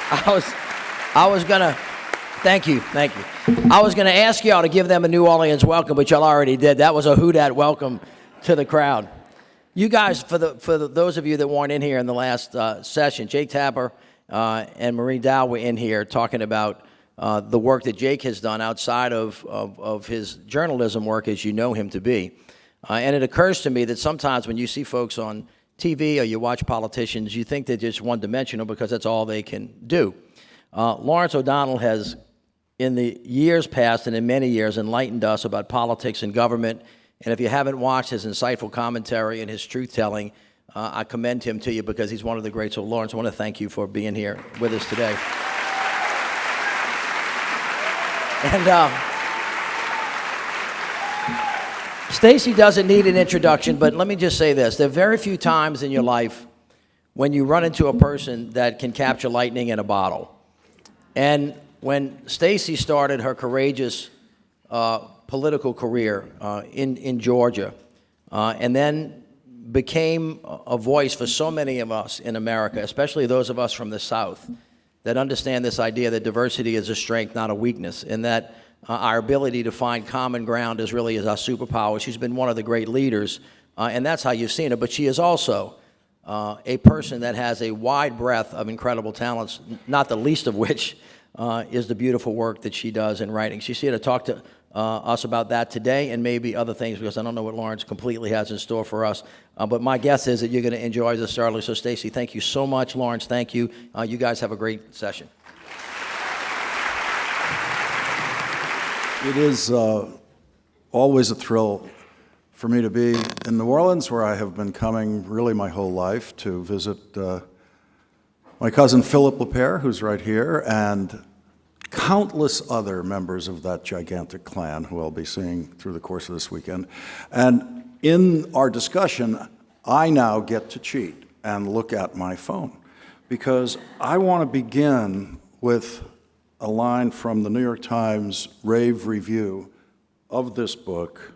I was gonna, thank you. I was gonna ask y'all to give them a New Orleans welcome, but y'all already did. That was a who dat welcome to the crowd. You guys, for those of you that weren't in here in the last session, Jake Tapper and Marie Dow were in here talking about the work that Jake has done outside of his journalism work as you know him to be. And it occurs to me that sometimes when you see folks on TV or you watch politicians, you think they're just one-dimensional because that's all they can do. Lawrence O'Donnell has, in the years past and in many years, enlightened us about politics and government. And if you haven't watched his insightful commentary and his truth-telling, I commend him to you because he's one of the greats. So, Lawrence, I want to thank you for being here with us today. And Stacey doesn't need an introduction, but let me just say this. There are very few times in your life when you run into a person that can capture lightning in a bottle. And when Stacey started her courageous political career in Georgia, and then became a voice for so many of us in America, especially those of us from the South, that understand this idea that diversity is a strength, not a weakness, and that our ability to find common ground is really our superpower. She's been one of the great leaders, and that's how you've seen her. But she is also a person that has a wide breadth of incredible talents, not the least of which is the beautiful work that she does in writing. She's here to talk to us about that today and maybe other things, because I don't know what Lawrence completely has in store for us. But my guess is that you're going to enjoy this thoroughly. So, Stacey, thank you so much. Lawrence, thank you. You guys have a great session. It is always a thrill for me to be in New Orleans, where I have been coming really my whole life to visit my cousin Philip LePere, who's right here, and countless other members of that gigantic clan who I'll be seeing through the course of this weekend. And in our discussion, I now get to cheat and look at my phone, because I want to begin with a line from the New York Times rave review of this book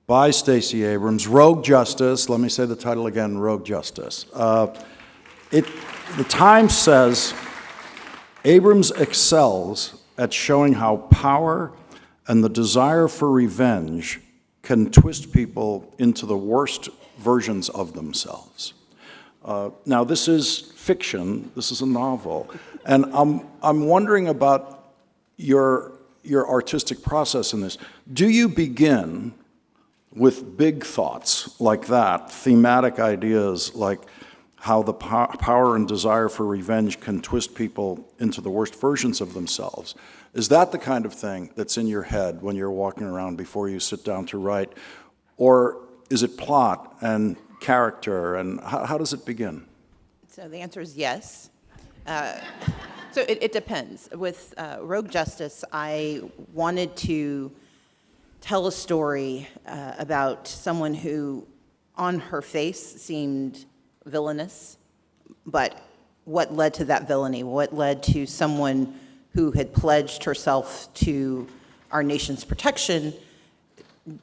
by Stacey Abrams, Rogue Justice. Let me say the title again, Rogue Justice. The Times says, Abrams excels at showing how power and the desire for revenge can twist people into the worst versions of themselves. Now, this is fiction. This is a novel. And I'm wondering about your artistic process in this. Do you begin with big thoughts like that, thematic ideas like how the power and desire for revenge can twist people into the worst versions of themselves? Is that the kind of thing that's in your head when you're walking around before you sit down to write? Or is it plot and character, and how does it begin? So the answer is yes. So it depends. With Rogue Justice, I wanted to tell a story about someone who, on her face, seemed villainous, but what led to that villainy? What led to someone who had pledged herself to our nation's protection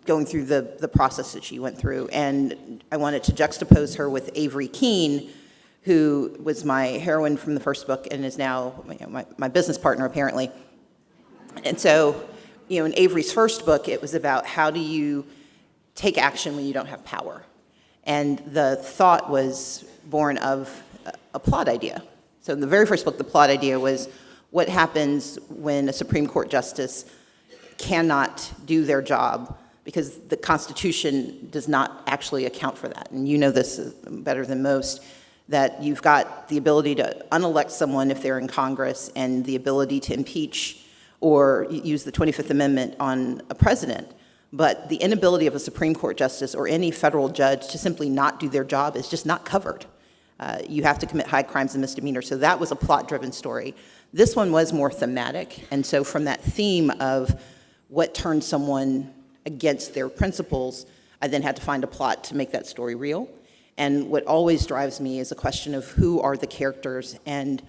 going through the process that she went through? And I wanted to juxtapose her with Avery Keene, who was my heroine from the first book and is now my business partner, apparently. And so, in Avery's first book, it was about how do you take action when you don't have power. And the thought was born of a plot idea. So in the very first book, the plot idea was what happens when a Supreme Court justice cannot do their job because the Constitution does not actually account for that. And you know this better than most, that you've got the ability to unelect someone if they're in Congress and the ability to impeach or use the 25th Amendment on a president. But the inability of a Supreme Court justice or any federal judge to simply not do their job is just not covered. You have to commit high crimes and misdemeanors. So that was a plot-driven story. This one was more thematic. And so from that theme of what turns someone against their principles, I then had to find a plot to make that story real. And what always drives me is a question of who are the characters and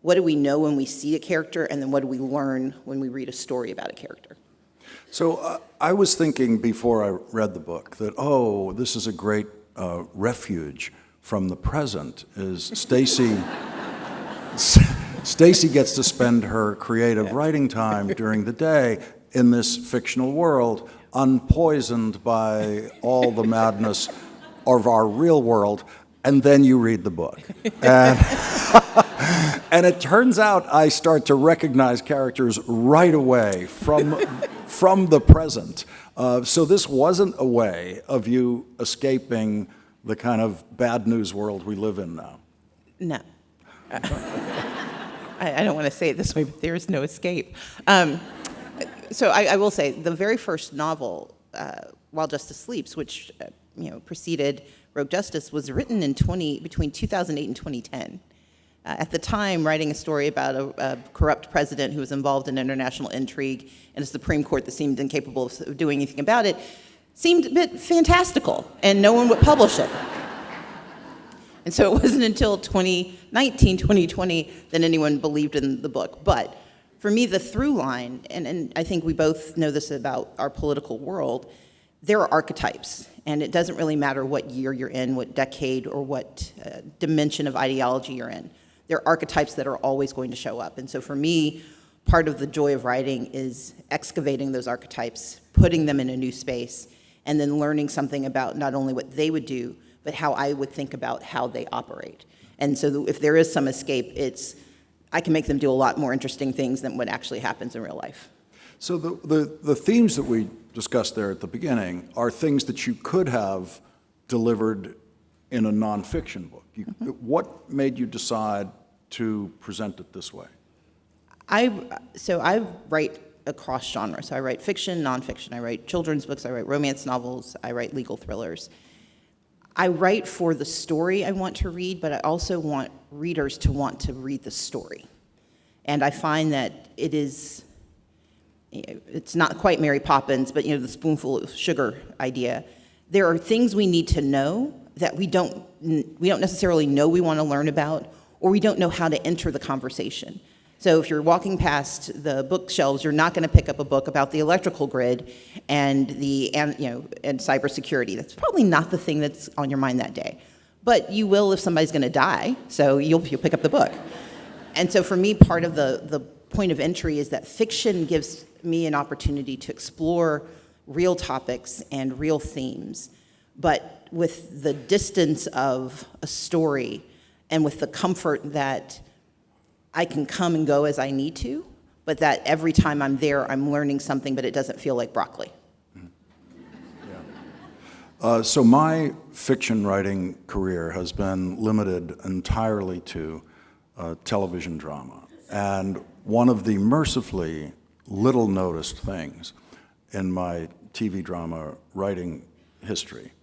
what do we know when we see a character, and then what do we learn when we read a story about a character? So I was thinking before I read the book that, this is a great refuge from the present, is Stacey Stacey gets to spend her creative writing time during the day in this fictional world, unpoisoned by all the madness of our real world, and then you read the book. And, and it turns out I start to recognize characters right away from the present. So this wasn't a way of you escaping the kind of bad news world we live in now. No. I don't want to say it this way, but there is no escape. So I will say, the very first novel, While Justice Sleeps, which preceded Rogue Justice, was written between 2008 and 2010. At the time, writing a story about a corrupt president who was involved in international intrigue and a Supreme Court that seemed incapable of doing anything about it seemed a bit fantastical, and no one would publish it. And so it wasn't until 2019, 2020 that anyone believed in the book. But for me, the through line, and I think we both know this about our political world, there are archetypes. And it doesn't really matter what year you're in, what decade, or what dimension of ideology you're in. There are archetypes that are always going to show up. And so for me, part of the joy of writing is excavating those archetypes, putting them in a new space, and then learning something about not only what they would do, but how I would think about how they operate. And so if there is some escape, I can make them do a lot more interesting things than what actually happens in real life. So the themes that we discussed there at the beginning are things that you could have delivered in a nonfiction book. What made you decide to present it this way? I write across genres. So I write fiction, nonfiction. I write children's books. I write romance novels. I write legal thrillers. I write for the story I want to read, but I also want readers to want to read the story. And I find that it's not quite Mary Poppins, but the spoonful of sugar idea. There are things we need to know that we don't necessarily know we want to learn about, or we don't know how to enter the conversation. So if you're walking past the bookshelves, you're not going to pick up a book about the electrical grid and cybersecurity. That's probably not the thing that's on your mind that day. But you will if somebody's going to die, so you'll pick up the book. And so for me, part of the point of entry is that fiction gives me an opportunity to explore real topics and real themes, but with the distance of a story and with the comfort that I can come and go as I need to, but that every time I'm there, I'm learning something, but it doesn't feel like broccoli. Yeah. So my fiction writing career has been limited entirely to television drama. And one of the mercifully little noticed things in my TV drama writing history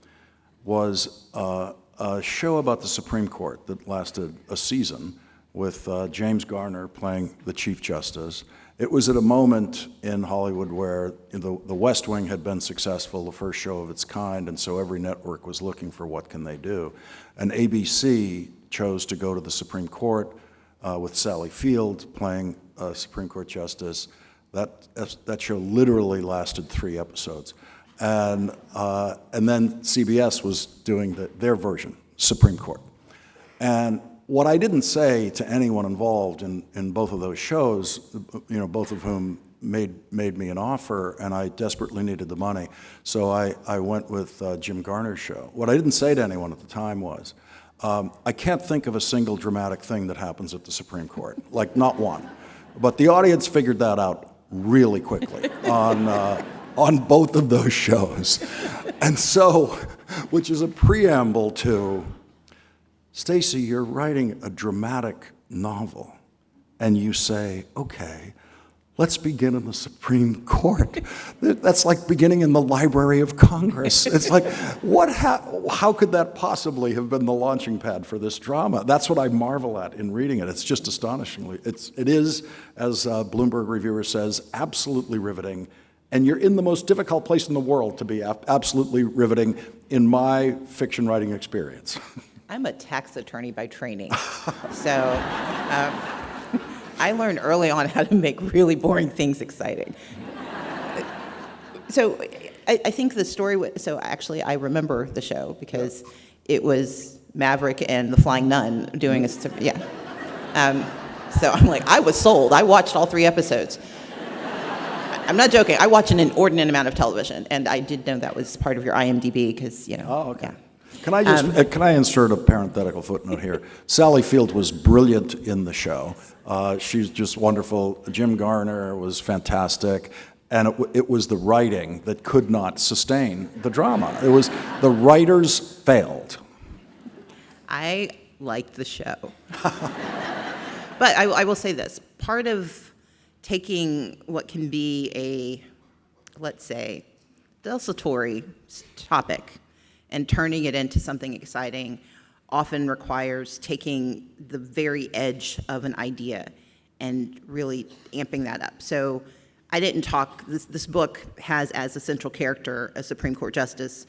was a show about the Supreme Court that lasted a season with James Garner playing the Chief Justice. It was at a moment in Hollywood where the West Wing had been successful, the first show of its kind, and so every network was looking for what can they do. And ABC chose to go to the Supreme Court with Sally Field playing Supreme Court Justice. That show literally lasted 3 episodes. And then CBS was doing their version, Supreme Court. And what I didn't say to anyone involved in both of those shows, both of whom made me an offer, and I desperately needed the money, so I went with Jim Garner's show. What I didn't say to anyone at the time was, I can't think of a single dramatic thing that happens at the Supreme Court, like not one. But the audience figured that out really quickly on both of those shows. And so, which is a preamble to, Stacey, you're writing a dramatic novel, and you say, okay, let's begin in the Supreme Court. That's like beginning in the Library of Congress. It's like, how could that possibly have been the launching pad for this drama? That's what I marvel at in reading it. It's just astonishingly, it is, as Bloomberg reviewer says, absolutely riveting. And you're in the most difficult place in the world to be absolutely riveting in my fiction writing experience. I'm a tax attorney by training, so I learned early on how to make really boring things exciting. So I think the story, so actually I remember the show because it was Maverick and the Flying Nun doing a, yeah. So I'm like, I was sold. I watched all 3 episodes. I'm not joking. I watch an inordinate amount of television, and I did know that was part of your IMDb because, Oh, okay. yeah. Can I insert a parenthetical footnote here? Sally Field was brilliant in the show. She's just wonderful. Jim Garner was fantastic. And it was the writing that could not sustain the drama. It was the writers failed. I liked the show. But I will say this. Part of taking what can be a, let's say, desultory topic and turning it into something exciting often requires taking the very edge of an idea and really amping that up. So I didn't talk, this book has as a central character a Supreme Court justice.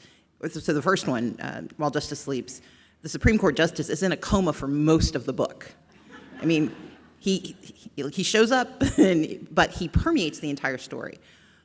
So the first one, While Justice Sleeps, the Supreme Court justice is in a coma for most of the book. I mean, he shows up, but he permeates the entire story.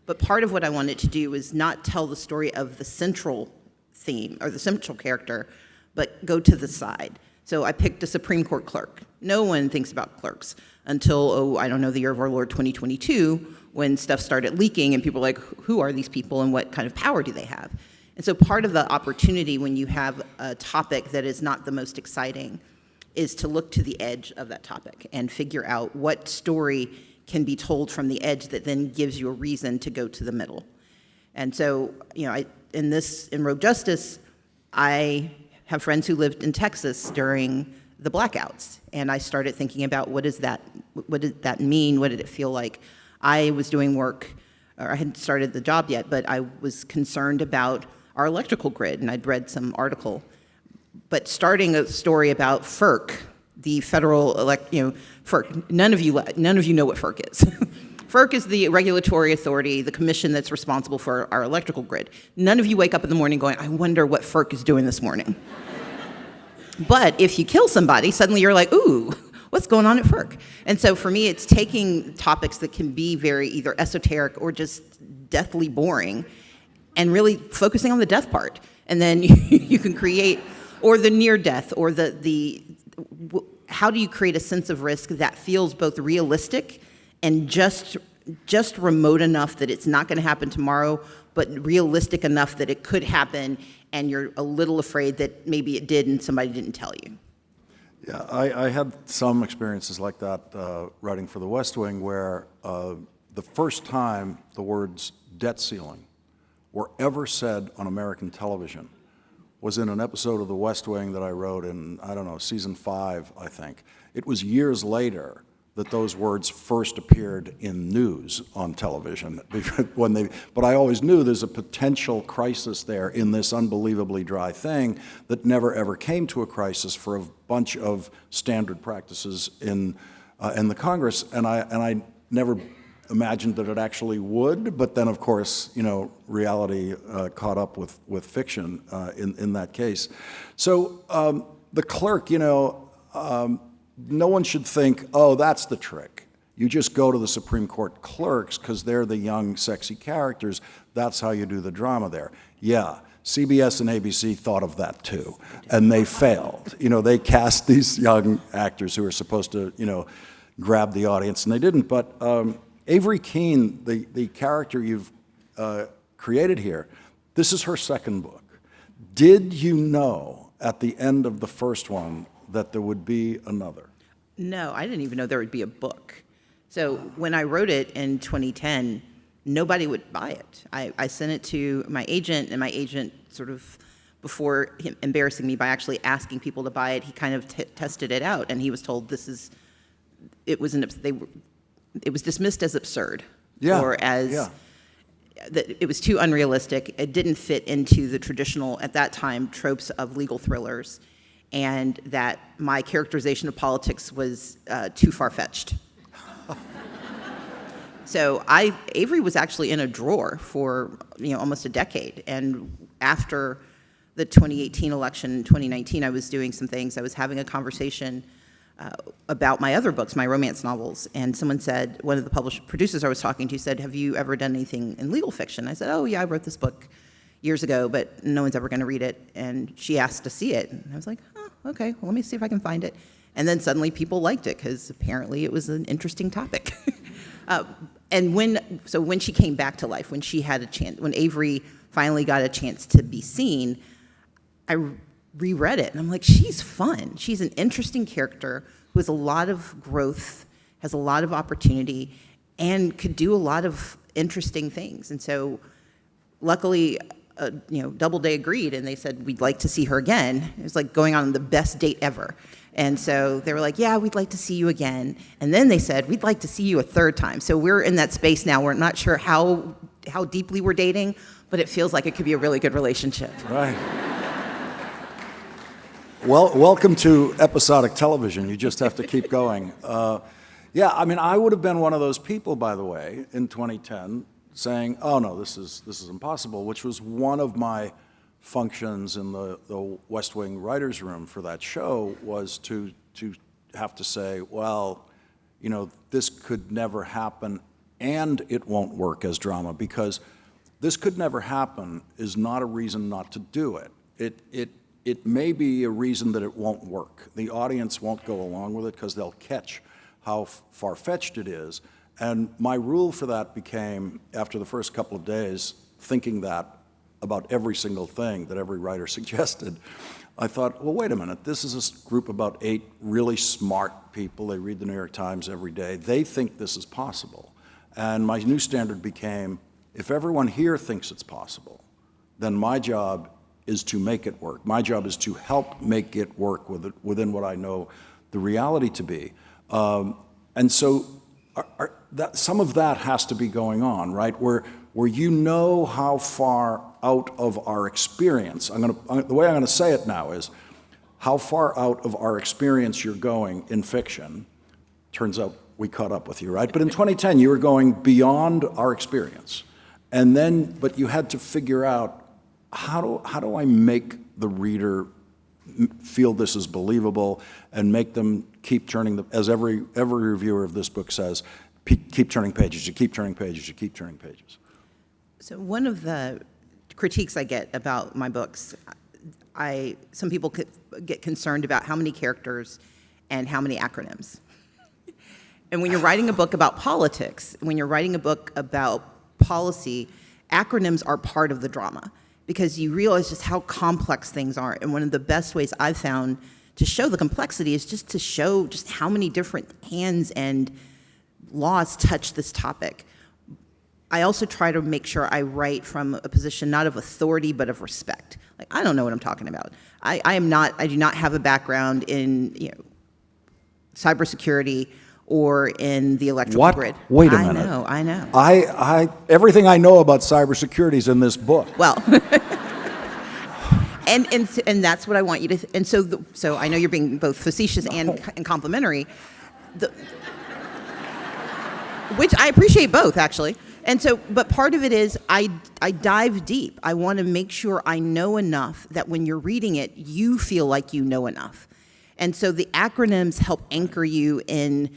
But part of what I wanted to do was not tell the story of the central theme or the central character, but go to the side. So I picked a Supreme Court clerk. No one thinks about clerks until, I don't know, the year of our Lord 2022, when stuff started leaking and people were like, who are these people and what kind of power do they have? And so part of the opportunity when you have a topic that is not the most exciting is to look to the edge of that topic and figure out what story can be told from the edge that then gives you a reason to go to the middle. And so, in Rogue Justice, I have friends who lived in Texas during the blackouts, and I started thinking about what did that mean? What did it feel like? I was doing work, or I hadn't started the job yet, but I was concerned about our electrical grid, and I'd read some article. But starting a story about FERC, the federal FERC, none of you know what FERC is. FERC is the regulatory authority, the commission that's responsible for our electrical grid. None of you wake up in the morning going, I wonder what FERC is doing this morning. But if you kill somebody, suddenly you're like, ooh, what's going on at FERC? And so for me, it's taking topics that can be very either esoteric or just deathly boring and really focusing on the death part. And then you can create, or the near death, or how do you create a sense of risk that feels both realistic and just remote enough that it's not going to happen tomorrow, but realistic enough that it could happen and you're a little afraid that maybe it did and somebody didn't tell you. Yeah, I had some experiences like that writing for The West Wing where the first time the words debt ceiling were ever said on American television was in an episode of The West Wing that I wrote in, I don't know, season 5, I think. It was years later that those words first appeared in news on television. But I always knew there's a potential crisis there in this unbelievably dry thing that never ever came to a crisis for a bunch of standard practices in the Congress, and I never imagined that it actually would. But then, of course, reality caught up with fiction in that case. So the clerk, no one should think, oh, that's the trick. You just go to the Supreme Court clerks because they're the young, sexy characters. That's how you do the drama there. Yeah, CBS and ABC thought of that too, and they failed. They cast these young actors who are supposed to, grab the audience, and they didn't. But Avery Keene, the character you've created here, this is her second book. Did you know at the end of the first one that there would be another? No, I didn't even know there would be a book. So when I wrote it in 2010, nobody would buy it. I sent it to my agent, and my agent sort of, before him embarrassing me by actually asking people to buy it, he kind of tested it out, and he was told it was dismissed as absurd, or as that it was too unrealistic. It didn't fit into the traditional, at that time, tropes of legal thrillers, and that my characterization of politics was too far-fetched. So Avery was actually in a drawer for almost a decade, and after the 2018 election, 2019, I was doing some things. I was having a conversation about my other books, my romance novels, and someone said, one of the producers I was talking to said, have you ever done anything in legal fiction? I said, oh yeah, I wrote this book years ago, but no one's ever going to read it, and she asked to see it, and I was like, oh, okay, well, let me see if I can find it. And then suddenly people liked it because apparently it was an interesting topic. And when she came back to life, when she had a chance, when Avery finally got a chance to be seen, I reread it and I'm like, she's fun. She's an interesting character who has a lot of growth, has a lot of opportunity, and could do a lot of interesting things. And so luckily, Doubleday agreed, and they said, we'd like to see her again. It was like going on the best date ever. And so they were like, yeah, we'd like to see you again. And then they said, we'd like to see you a third time. So we're in that space now. We're not sure how deeply we're dating, but it feels like it could be a really good relationship. Right. Well, welcome to episodic television. You just have to keep going. Yeah, I mean, I would have been one of those people, by the way, in 2010, saying, oh no, this is impossible, which was one of my functions in the West Wing writers' room for that show, was to have to say, well, this could never happen and it won't work as drama, because this could never happen is not a reason not to do it. It may be a reason that it won't work. The audience won't go along with it because they'll catch how far-fetched it is. And my rule for that became, after the first couple of days, thinking that about every single thing that every writer suggested, I thought, well, wait a minute, this is a group of about 8 really smart people. They read the New York Times every day. They think this is possible. And my new standard became, if everyone here thinks it's possible, then my job is to make it work. My job is to help make it work within what I know the reality to be. And so some of that has to be going on, right? Where you know how far out of our experience, the way I'm gonna say it now is, how far out of our experience you're going in fiction. Turns out we caught up with you, right? But in 2010, you were going beyond our experience. And then, but you had to figure out, how do I make the reader feel this is believable and make them keep turning, as every reviewer of this book says, keep turning pages, you keep turning pages, you keep turning pages. So one of the critiques I get about my books, some people get concerned about how many characters and how many acronyms. And when you're writing a book about politics, when you're writing a book about policy, acronyms are part of the drama, because you realize just how complex things are. And one of the best ways I've found to show the complexity is just to show just how many different hands and laws touch this topic. I also try to make sure I write from a position not of authority, but of respect. Like, I don't know what I'm talking about. I do not have a background in cybersecurity or in the electrical grid. Wait a minute. I know. Everything I know about cybersecurity is in this book. Well, and that's what I want you to. And so I know you're being both facetious and complimentary, which I appreciate both, actually. And so, but part of it is I dive deep. I want to make sure I know enough that when you're reading it, you feel like you know enough. And so the acronyms help anchor you in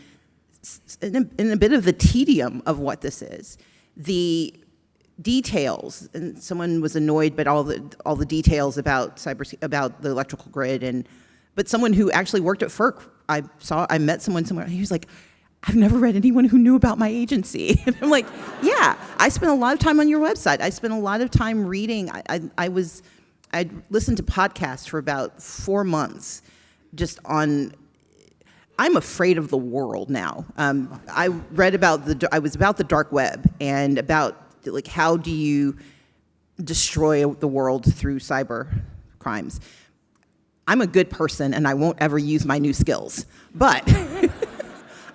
a bit of the tedium of what this is. The details, and someone was annoyed by all the details about about the electrical grid, but someone who actually worked at FERC, I met someone somewhere, and he was like, I've never read anyone who knew about my agency. And I'm like, yeah, I spent a lot of time on your website. I spent a lot of time reading. I listened to podcasts for about 4 months just on, I'm afraid of the world now. I read I was about the dark web and about like, how do you destroy the world through cyber crimes? I'm a good person and I won't ever use my new skills, but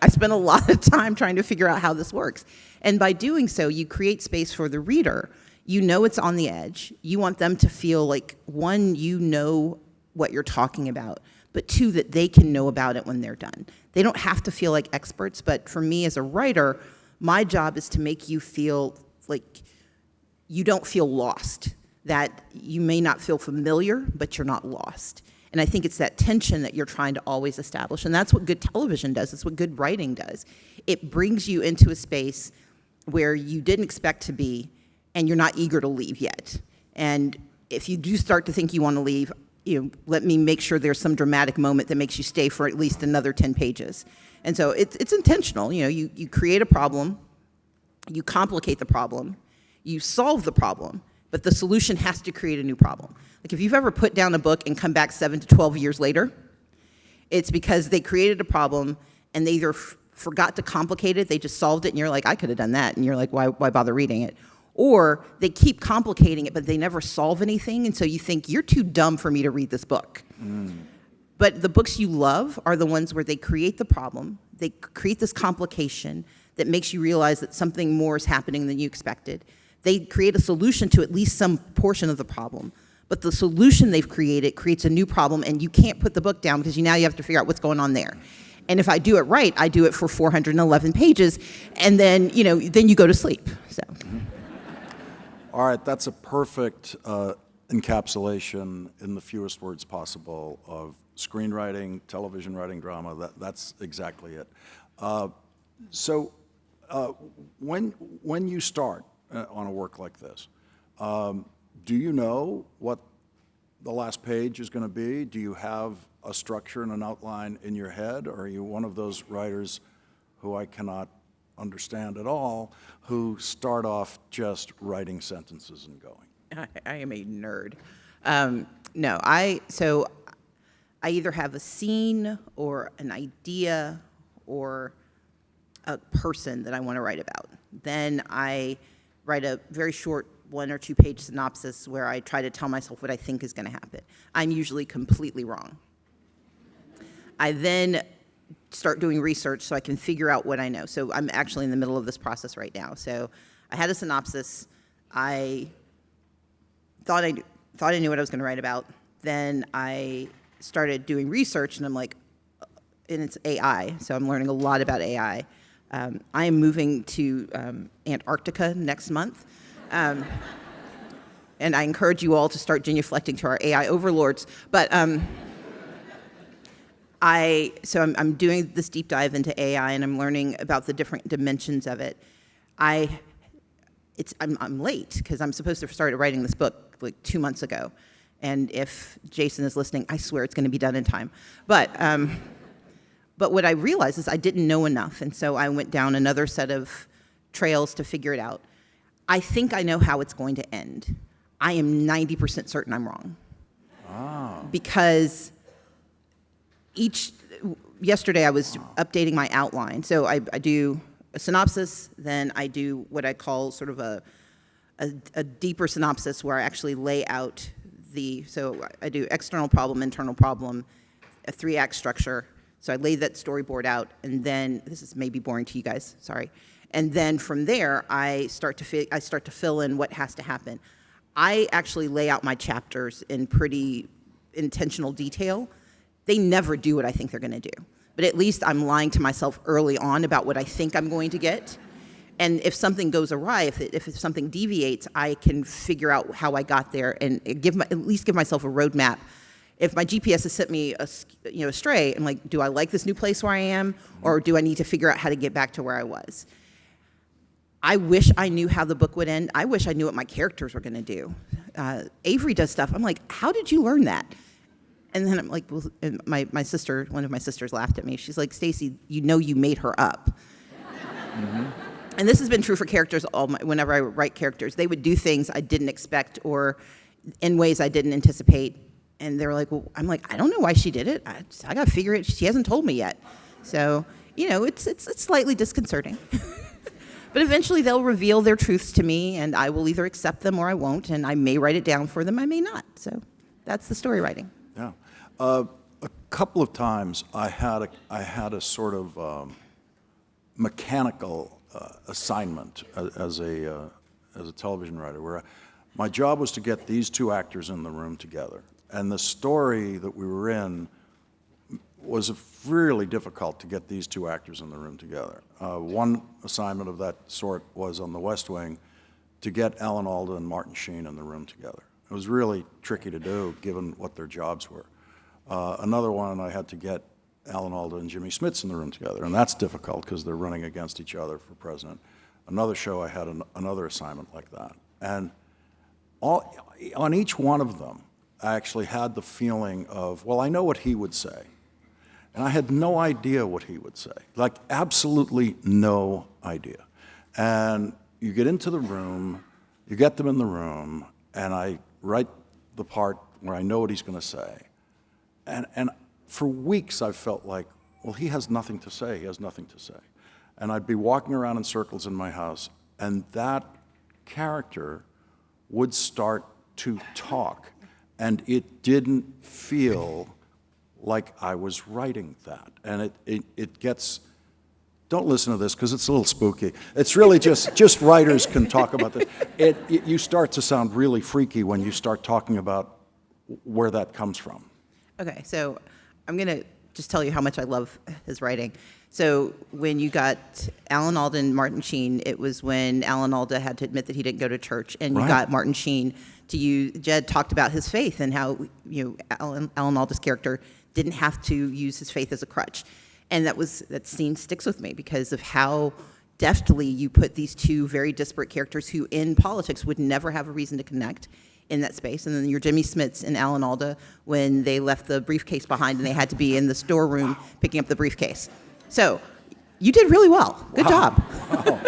I spent a lot of time trying to figure out how this works. And by doing so, you create space for the reader. You know it's on the edge. You want them to feel like, one, you know what you're talking about, but two, that they can know about it when they're done. They don't have to feel like experts, but for me as a writer, my job is to make you feel like you don't feel lost, that you may not feel familiar, but you're not lost. And I think it's that tension that you're trying to always establish. And that's what good television does. It's what good writing does. It brings you into a space where you didn't expect to be, and you're not eager to leave yet. And if you do start to think you want to leave, let me make sure there's some dramatic moment that makes you stay for at least another 10 pages. And so it's intentional. You create a problem, you complicate the problem, you solve the problem, but the solution has to create a new problem. Like if you've ever put down a book and come back 7 to 12 years later, it's because they created a problem and they either forgot to complicate it, they just solved it, and you're like, I could have done that, and you're like, why bother reading it? Or they keep complicating it, but they never solve anything, and so you think, you're too dumb for me to read this book. But the books you love are the ones where they create the problem, they create this complication that makes you realize that something more is happening than you expected. They create a solution to at least some portion of the problem, but the solution they've created creates a new problem, and you can't put the book down because now you have to figure out what's going on there. And if I do it right, I do it for 411 pages, and then you go to sleep. So. All right, that's a perfect encapsulation in the fewest words possible of screenwriting, television writing, drama. That's exactly it. So when you start on a work like this, do you know what the last page is going to be? Do you have a structure and an outline in your head, or are you one of those writers who I cannot understand at all, who start off just writing sentences and going? I am a nerd. No, so I either have a scene or an idea or a person that I want to write about. Then I write a very short 1 or 2 page synopsis where I try to tell myself what I think is going to happen. I'm usually completely wrong. I then start doing research so I can figure out what I know. So I'm actually in the middle of this process right now. So I had a synopsis. I thought I knew what I was going to write about. Then I started doing research, and I'm like, and it's AI, so I'm learning a lot about AI. I am moving to Antarctica next month. And I encourage you all to start genuflecting to our AI overlords. But I'm doing this deep dive into AI, and I'm learning about the different dimensions of it. I'm late because I'm supposed to start writing this book like 2 months ago, and if Jason is listening, I swear it's going to be done in time. But what I realized is I didn't know enough, and so I went down another set of trails to figure it out. I think I know how it's going to end. I am 90% certain I'm wrong. Because yesterday I was updating my outline. So I do a synopsis, then I do what I call sort of a deeper synopsis where I actually lay out so I do external problem, internal problem, a 3-act structure. So I lay that storyboard out, and then, this is maybe boring to you guys, sorry. And then from there, I start to fill in what has to happen. I actually lay out my chapters in pretty intentional detail. They never do what I think they're going to do. But at least I'm lying to myself early on about what I think I'm going to get. And if something goes awry, if something deviates, I can figure out how I got there and at least give myself a roadmap. If my GPS has sent me astray, I'm like, do I like this new place where I am, or do I need to figure out how to get back to where I was? I wish I knew how the book would end. I wish I knew what my characters were going to do. Avery does stuff. I'm like, how did you learn that? And then I'm like, well, and my sister, one of my sisters laughed at me. She's like, Stacey, you made her up. Mm-hmm. And this has been true for characters whenever I write characters. They would do things I didn't expect or in ways I didn't anticipate. And they were like, well, I'm like, I don't know why she did it. I got to figure it. She hasn't told me yet. So, it's slightly disconcerting. But eventually they'll reveal their truths to me, and I will either accept them or I won't, and I may write it down for them, I may not. So that's the story writing. Yeah. A couple of times I had a sort of mechanical assignment as a television writer, where my job was to get these 2 actors in the room together. And the story that we were in was really difficult to get these 2 actors in the room together. One assignment of that sort was on The West Wing, to get Alan Alda and Martin Sheen in the room together. It was really tricky to do, given what their jobs were. Another one, I had to get Alan Alda and Jimmy Smits in the room together, and that's difficult because they're running against each other for president. Another show, I had another assignment like that. And on each one of them, I actually had the feeling of, well, I know what he would say. And I had no idea what he would say, like absolutely no idea. And you get into the room, you get them in the room, and I write the part where I know what he's going to say. And for weeks I felt like, well, he has nothing to say, he has nothing to say. And I'd be walking around in circles in my house, and that character would start to talk, and it didn't feel like I was writing that. And it gets, don't listen to this because it's a little spooky. It's really just writers can talk about this. You start to sound really freaky when you start talking about where that comes from. Okay, so I'm going to just tell you how much I love his writing. So when you got Alan Alda and Martin Sheen, it was when Alan Alda had to admit that he didn't go to church, and you got Martin Sheen to use. Jed talked about his faith and how Alan Alda's character didn't have to use his faith as a crutch, and that scene sticks with me because of how deftly you put these two very disparate characters who in politics would never have a reason to connect in that space. And then your Jimmy Smits and Alan Alda when they left the briefcase behind and they had to be in the storeroom picking up the briefcase. So you did really well. Good job. Wow.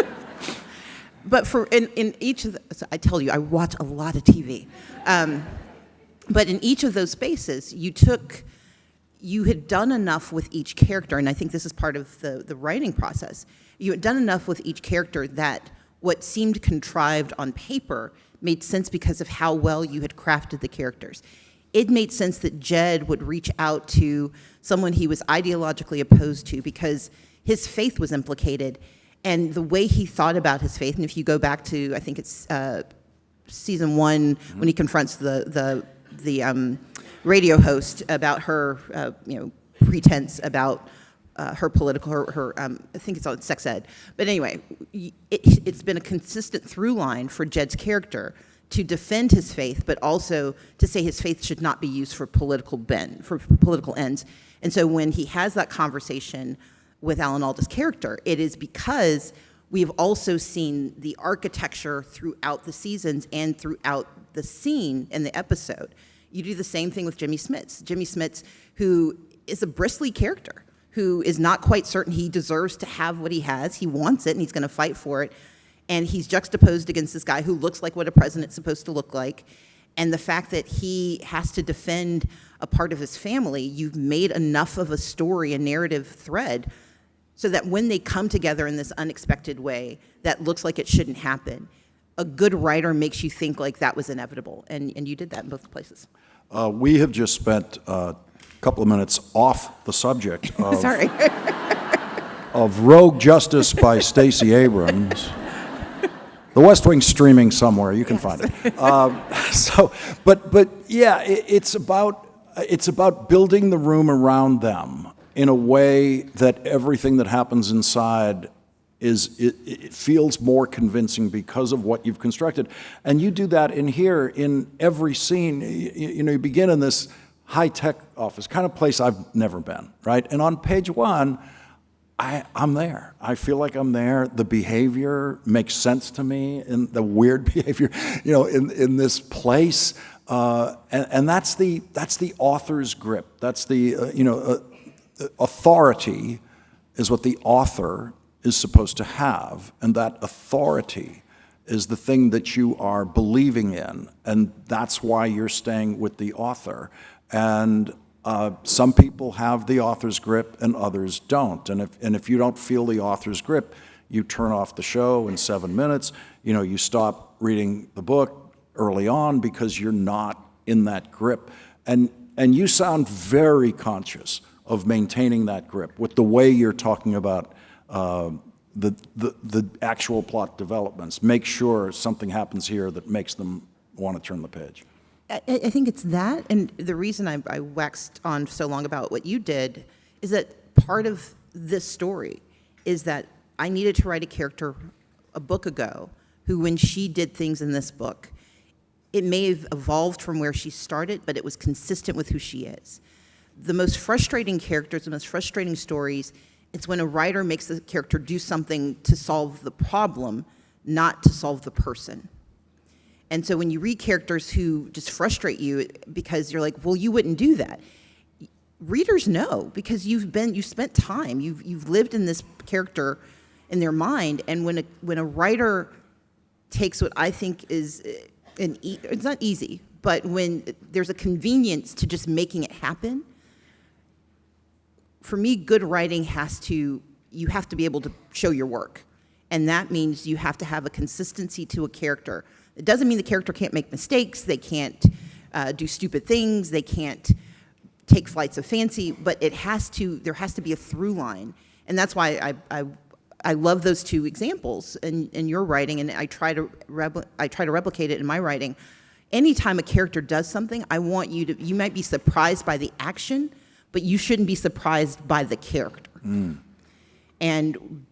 But in each of the, so I tell you, I watch a lot of TV. But in each of those spaces, you had done enough with each character, and I think this is part of the writing process. You had done enough with each character that what seemed contrived on paper made sense because of how well you had crafted the characters. It made sense that Jed would reach out to someone he was ideologically opposed to because his faith was implicated, and the way he thought about his faith, and if you go back to, I think it's season 1, when he confronts the radio host about her, pretense about her political, I think it's on sex ed. But anyway, it's been a consistent through line for Jed's character to defend his faith, but also to say his faith should not be used for political ends. And so when he has that conversation with Alan Alda's character, it is because we've also seen the architecture throughout the seasons and throughout the scene in the episode. You do the same thing with Jimmy Smits. Jimmy Smits, who is a bristly character, who is not quite certain he deserves to have what he has. He wants it, and he's going to fight for it. And he's juxtaposed against this guy who looks like what a president's supposed to look like. And the fact that he has to defend a part of his family, you've made enough of a story, a narrative thread, so that when they come together in this unexpected way that looks like it shouldn't happen, a good writer makes you think like that was inevitable. And you did that in both places. We have just spent a couple of minutes off the subject of, Sorry. of Rogue Justice by Stacey Abrams. The West Wing's streaming somewhere. You can find it. But yeah, it's about building the room around them in a way that everything that happens inside it feels more convincing because of what you've constructed. And you do that in here in every scene. You begin in this high-tech office, kind of place I've never been, right? And on page 1, I'm there. I feel like I'm there. The behavior makes sense to me, and the weird behavior, in this place. And that's the author's grip. That's the authority is what the author is supposed to have, and that authority is the thing that you are believing in, and that's why you're staying with the author. And some people have the author's grip and others don't. And if you don't feel the author's grip, you turn off the show in 7 minutes. You stop reading the book early on because you're not in that grip. And you sound very conscious of maintaining that grip with the way you're talking about the actual plot developments. Make sure something happens here that makes them want to turn the page. I think it's that, and the reason I waxed on so long about what you did is that part of this story is that I needed to write a character a book ago who, when she did things in this book, it may have evolved from where she started, but it was consistent with who she is. The most frustrating characters, the most frustrating stories, it's when a writer makes the character do something to solve the problem, not to solve the person. And so when you read characters who just frustrate you because you're like, well, you wouldn't do that. Readers know, because you've spent time, you've lived in this character in their mind. And when a writer takes what I think is it's not easy, but when there's a convenience to just making it happen, for me, good writing you have to be able to show your work. And that means you have to have a consistency to a character. It doesn't mean the character can't make mistakes, they can't do stupid things, they can't take flights of fancy, but there has to be a through line. And that's why I love those two examples in your writing, and I try to replicate it in my writing. Anytime a character does something, I want you might be surprised by the action, but you shouldn't be surprised by the character. And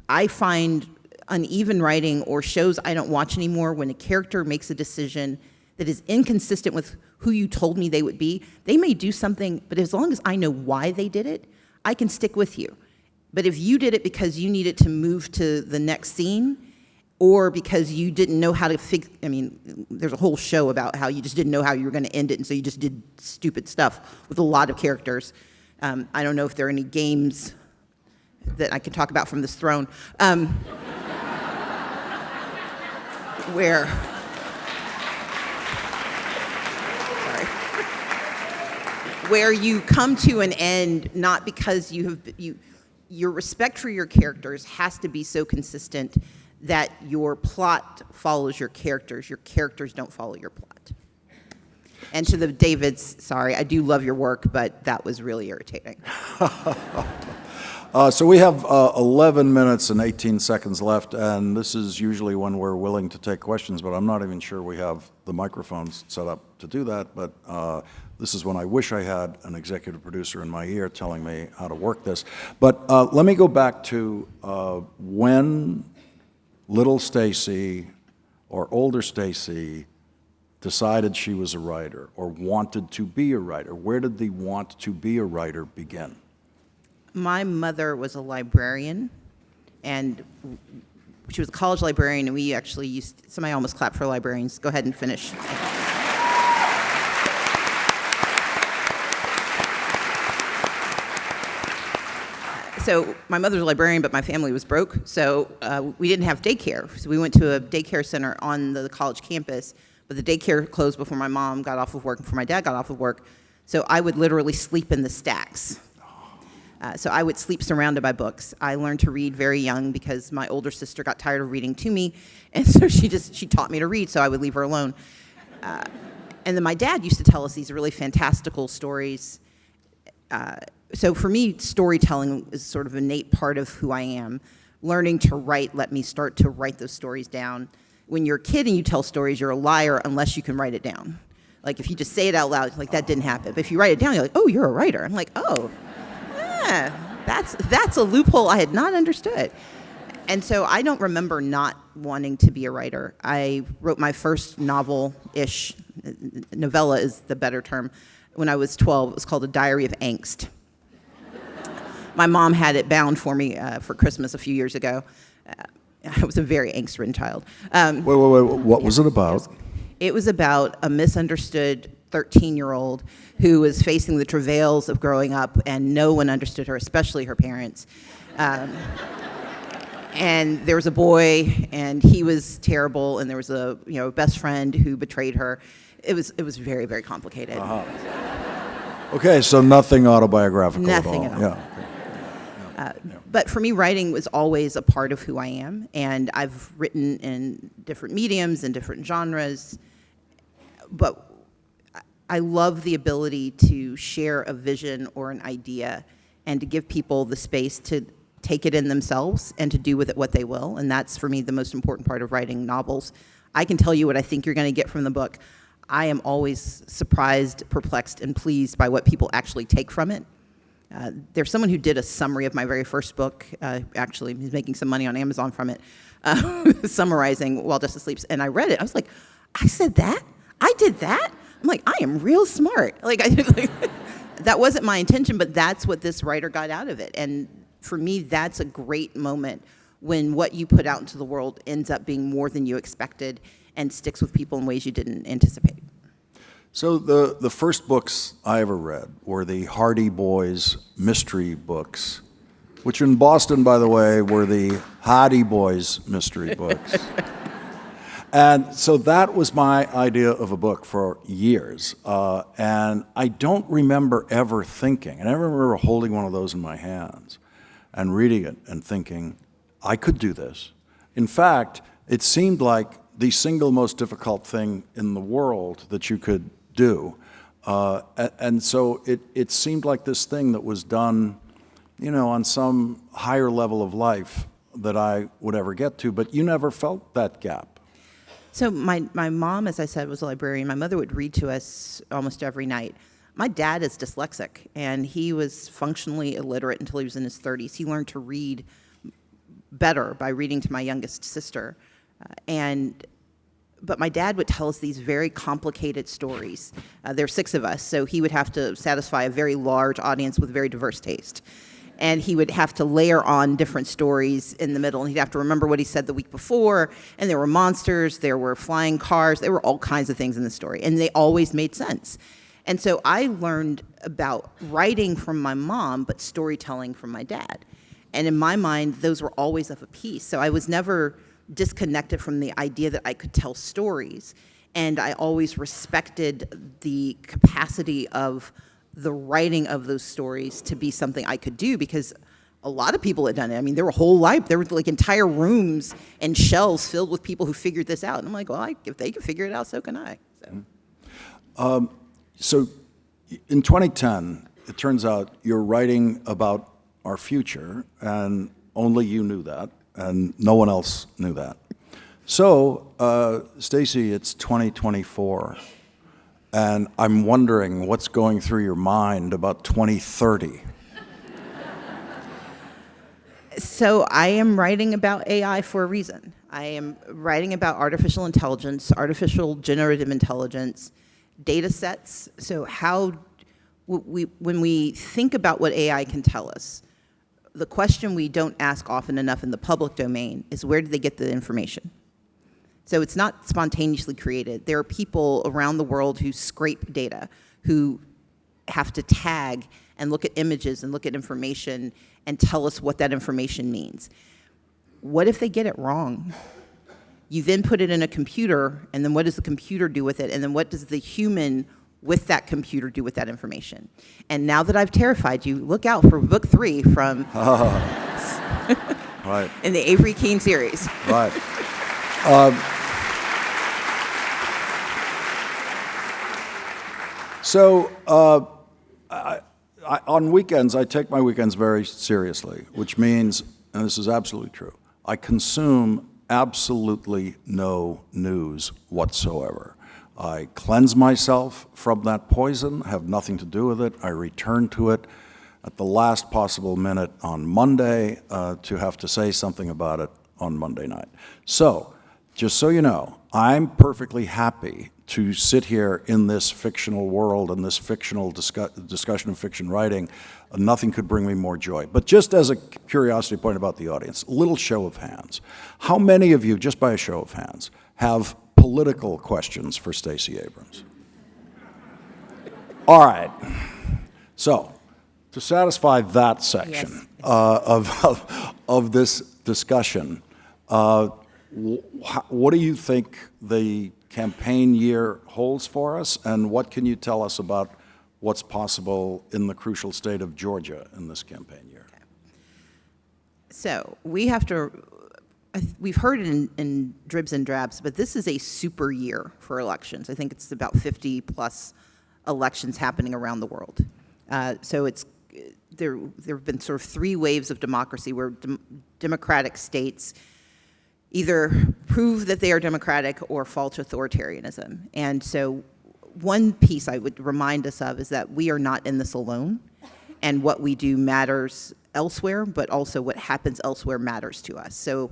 I find uneven writing or shows I don't watch anymore when a character makes a decision that is inconsistent with who you told me they would be. They may do something, but as long as I know why they did it, I can stick with you. But if you did it because you needed to move to the next scene, or because you didn't know how to there's a whole show about how you just didn't know how you were going to end it, and so you just did stupid stuff with a lot of characters. I don't know if there are any games that I can talk about from this throne, where you come to an end not because your respect for your characters has to be so consistent that your plot follows your characters don't follow your plot. And to the Davids, sorry, I do love your work, but that was really irritating. So we have 11 minutes and 18 seconds left, and this is usually when we're willing to take questions, but I'm not even sure we have the microphones set up to do that. But this is when I wish I had an executive producer in my ear telling me how to work this. But let me go back to when little Stacey or older Stacey decided she was a writer or wanted to be a writer. Where did the want to be a writer begin? My mother was a librarian, and she was a college librarian, and we actually somebody almost clapped for librarians. Go ahead and finish. So my mother's a librarian, but my family was broke, so we didn't have daycare. So we went to a daycare center on the college campus, but the daycare closed before my mom got off of work, before my dad got off of work, so I would literally sleep in the stacks. So I would sleep surrounded by books. I learned to read very young because my older sister got tired of reading to me, and so she taught me to read, so I would leave her alone. And then my dad used to tell us these really fantastical stories. So for me, storytelling is sort of an innate part of who I am. Learning to write let me start to write those stories down. When you're a kid and you tell stories, you're a liar unless you can write it down. Like if you just say it out loud, like that didn't happen. But if you write it down, you're like, oh, you're a writer. I'm like, oh. Yeah, that's a loophole I had not understood. And so I don't remember not wanting to be a writer. I wrote my first novel-ish, novella is the better term, when I was 12. It was called A Diary of Angst. My mom had it bound for me for Christmas a few years ago. I was a very angst-ridden child. Wait, what was it about? It was about a misunderstood 13-year-old who was facing the travails of growing up, and no one understood her, especially her parents. And there was a boy, and he was terrible, and there was a best friend who betrayed her. It was very, very complicated. Okay, so nothing autobiographical Nothing at all. at all. Yeah. But for me, writing was always a part of who I am, and I've written in different mediums and different genres, but I love the ability to share a vision or an idea and to give people the space to take it in themselves and to do with it what they will, and that's, for me, the most important part of writing novels. I can tell you what I think you're going to get from the book. I am always surprised, perplexed, and pleased by what people actually take from it. There's someone who did a summary of my very first book. Actually, he's making some money on Amazon from it, summarizing While Justice Sleeps. And I read it. I was like, I said that? I did that? I'm like, I am real smart. That wasn't my intention, but that's what this writer got out of it. And for me, that's a great moment when what you put out into the world ends up being more than you expected. and sticks with people in ways you didn't anticipate. So the first books I ever read were the Hardy Boys mystery books, which in Boston, by the way, were the Hardy Boys mystery books. And so that was my idea of a book for years. And I don't remember ever thinking, and I remember holding one of those in my hands and reading it and thinking, I could do this. In fact, it seemed like the single most difficult thing in the world that you could do. And so it seemed like this thing that was done, on some higher level of life that I would ever get to, but you never felt that gap. So my mom, as I said, was a librarian. My mother would read to us almost every night. My dad is dyslexic, and he was functionally illiterate until he was in his 30s. He learned to read better by reading to my youngest sister. But my dad would tell us these very complicated stories. There are 6 of us, so he would have to satisfy a very large audience with very diverse taste. And he would have to layer on different stories in the middle, and he'd have to remember what he said the week before, and there were monsters, there were flying cars, there were all kinds of things in the story, and they always made sense. And so I learned about writing from my mom, but storytelling from my dad. And in my mind, those were always of a piece. So I was never disconnected from the idea that I could tell stories, and I always respected the capacity of the writing of those stories to be something I could do, because a lot of people had done it. I mean, there were like entire rooms and shelves filled with people who figured this out. And I'm like, well, if they can figure it out, so can I. So in 2010, it turns out you're writing about our future, and only you knew that, and no one else knew that. So, Stacey, it's 2024. And I'm wondering what's going through your mind about 2030. So I am writing about AI for a reason. I am writing about artificial intelligence, artificial generative intelligence, data sets. So when we think about what AI can tell us, the question we don't ask often enough in the public domain is, where did they get the information? So it's not spontaneously created. There are people around the world who scrape data, who have to tag and look at images and look at information and tell us what that information means. What if they get it wrong? You then put it in a computer, and then what does the computer do with it? And then what does the human with that computer do with that information? And now that I've terrified you, look out for book 3 from Right. in the Avery Keene series. Right. So on weekends, I take my weekends very seriously, which means, and this is absolutely true, I consume absolutely no news whatsoever. I cleanse myself from that poison, have nothing to do with it. I return to it at the last possible minute on Monday to have to say something about it on Monday night. So, just so you know, I'm perfectly happy to sit here in this fictional world and this fictional discussion of fiction writing. Nothing could bring me more joy. But just as a curiosity point about the audience, a little show of hands. How many of you, just by a show of hands, have political questions for Stacey Abrams? All right. So, to satisfy that section of this discussion, what do you think the campaign year holds for us, and what can you tell us about what's possible in the crucial state of Georgia in this campaign year? Okay. So we've heard it in dribs and drabs, but this is a super year for elections. I think it's about 50 plus elections happening around the world. So there have been sort of 3 waves of democracy where democratic states either prove that they are democratic or fall to authoritarianism. And so one piece I would remind us of is that we are not in this alone, and what we do matters elsewhere, but also what happens elsewhere matters to us. So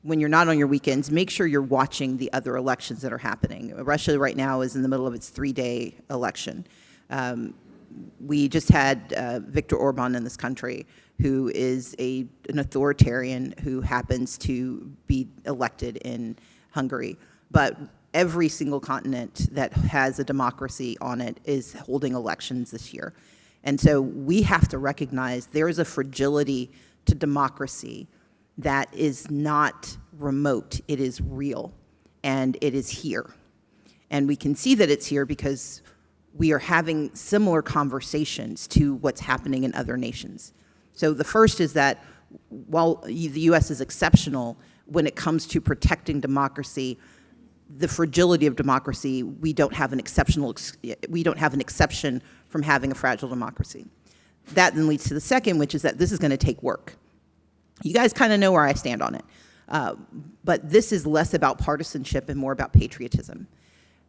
when you're not on your weekends, make sure you're watching the other elections that are happening. Russia right now is in the middle of its 3-day election. We just had Viktor Orban in this country, who is an authoritarian who happens to be elected in Hungary. but every single continent that has a democracy on it is holding elections this year. And so we have to recognize there is a fragility to democracy that is not remote, it is real, and it is here. And we can see that it's here because we are having similar conversations to what's happening in other nations. So the first is that while the US is exceptional when it comes to protecting democracy, the fragility of democracy, we don't have an exception from having a fragile democracy. That then leads to the second, which is that this is going to take work. You guys kind of know where I stand on it. But this is less about partisanship and more about patriotism.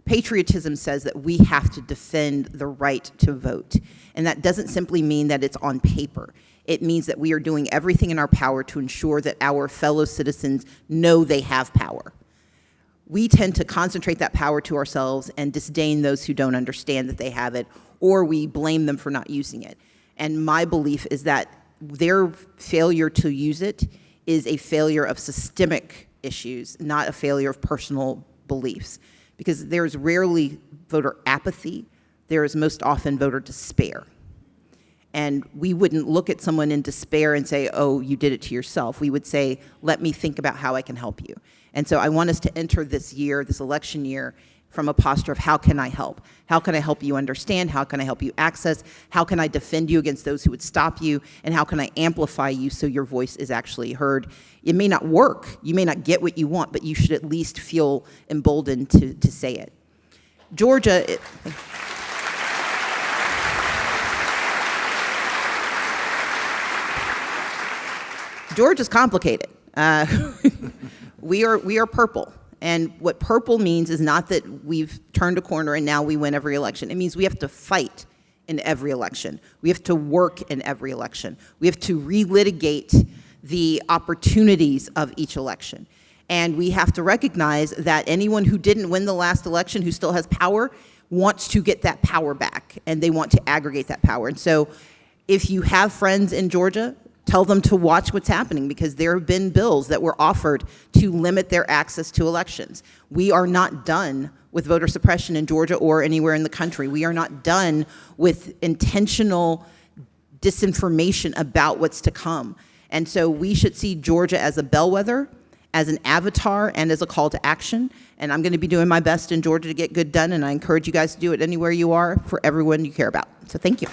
Patriotism says that we have to defend the right to vote. And that doesn't simply mean that it's on paper. It means that we are doing everything in our power to ensure that our fellow citizens know they have power. We tend to concentrate that power to ourselves and disdain those who don't understand that they have it, or we blame them for not using it. And my belief is that their failure to use it is a failure of systemic issues, not a failure of personal beliefs. Because there's rarely voter apathy, there is most often voter despair. And we wouldn't look at someone in despair and say, oh, you did it to yourself. We would say, let me think about how I can help you. And so I want us to enter this year, this election year, from a posture of how can I help? How can I help you understand? How can I help you access? How can I defend you against those who would stop you? And how can I amplify you so your voice is actually heard? It may not work. You may not get what you want, but you should at least feel emboldened to say it. Georgia... Georgia's complicated. We are purple. And what purple means is not that we've turned a corner and now we win every election. It means we have to fight in every election. We have to work in every election. We have to relitigate the opportunities of each election. And we have to recognize that anyone who didn't win the last election, who still has power, wants to get that power back, and they want to aggregate that power. And so if you have friends in Georgia, tell them to watch what's happening, because there have been bills that were offered to limit their access to elections. We are not done with voter suppression in Georgia or anywhere in the country. We are not done with intentional disinformation about what's to come. And so we should see Georgia as a bellwether, as an avatar, and as a call to action. And I'm going to be doing my best in Georgia to get good done, and I encourage you guys to do it anywhere you are for everyone you care about. So thank you.